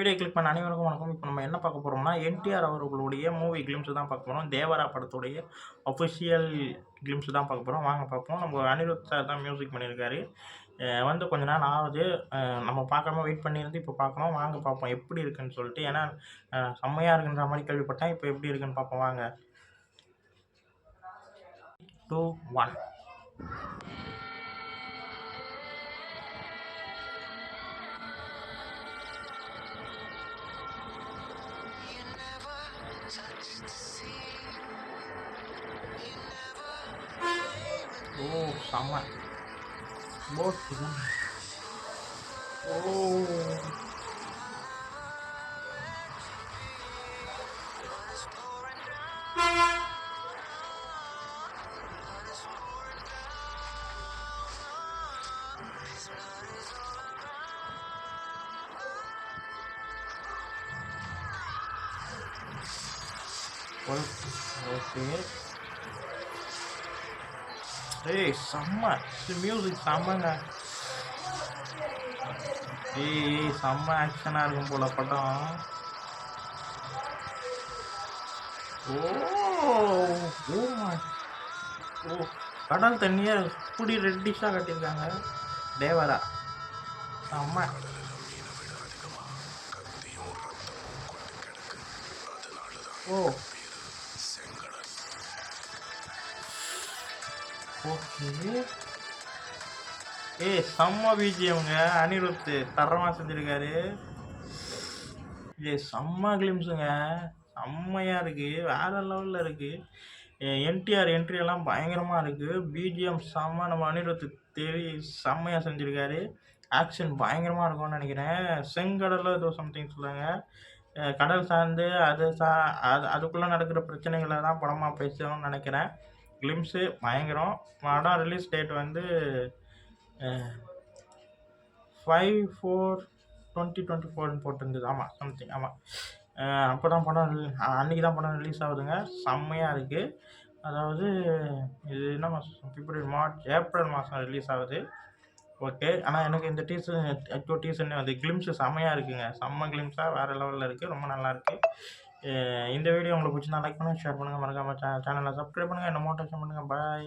Video click பண்ண அனைவருக்கும் வணக்கம். இப்போ நம்ம என்ன பார்க்க போகிறோம்னா, என்டிஆர் அவர்களுடைய மூவி கிளிம்ஸ் தான் பார்க்க போகிறோம். தேவரா படத்துடைய அஃபிஷியல் கிளிம்ஸ் தான் பார்க்க போகிறோம். வாங்க பார்ப்போம். நம்ம அனிருத் சார் தான் மியூசிக் பண்ணியிருக்காரு. வந்து கொஞ்ச நாள் ஆகுது. நம்ம பார்க்காம வெயிட் பண்ணியிருந்து இப்போ பார்க்குறோம். வாங்க பார்ப்போம் எப்படி இருக்குன்னு சொல்லிட்டு. ஏன்னா செம்மையாக இருக்குன்ற மாதிரி கேள்விப்பட்டேன். இப்போ எப்படி இருக்குன்னு பார்ப்போம் வாங்க. 2, 1. Oh, sama. Bos. Oh. Okay. ஏய் செம்ம மியூசிக் செம்மங்க. ஏய் செம்ம ஆக்ஷனாக இருக்கும் போல படம். ஓ ஓ கடல் தண்ணியை புடி ரெட்டிஷாக கட்டியிருக்காங்க. தேவரா செம்ம. ஓ ஓகே. செம்ம பிஜிஎம்ங்க. அனிருத் தரமாக செஞ்சுருக்காரு. செம்ம கிளிம்ஸுங்க. செம்மையாக இருக்குது. வேறு லெவலில் இருக்குது. என்டிஆர் என்ட்ரியெல்லாம் பயங்கரமாக இருக்குது. பிஜிஎம் செம்ம. நம்ம அனிருத் செம்மையாக செஞ்சுருக்காரு. ஆக்ஷன் பயங்கரமாக இருக்கும்னு நினைக்கிறேன். செங்கடலில் ஏதோ சம்திங் சொல்லுவாங்க. கடல் சார்ந்து அதுக்குள்ளே நடக்கிற பிரச்சனைகளை தான் படமாக பேசணும்னு நினைக்கிறேன். கிளிம்ஸு பயங்கரம். படம் ரிலீஸ் டேட் வந்து 5/4/2024 போட்டிருந்தது. ஆமாம் சம்திங். ஆமாம் அப்போ தான் படம் அன்றைக்கி தான் படம் ரிலீஸ் ஆகுதுங்க. செம்மையாக இருக்குது. அதாவது இது என்ன மாதம்? பிப்ரவரி, மார்ச், ஏப்ரல் மாதம் ரிலீஸ் ஆகுது. ஓகே. ஆனால் எனக்கு இந்த டீசர் அது கிளிம்ஸு செம்மையாக இருக்குங்க. செம்ம கிளிம்ஸாக வேறு லெவலில் இருக்குது. ரொம்ப நல்லாயிருக்கு. இந்த வீடியோ உங்களுக்கு பிடிச்சிருந்தா லைக் பண்ணுங்கள், ஷேர் பண்ணுங்கள், மறக்காமல் சேனலை சப்ஸ்கிரைப் பண்ணுங்கள், என்ன மோட்டிவேஷன் பண்ணுங்கள். பாய்.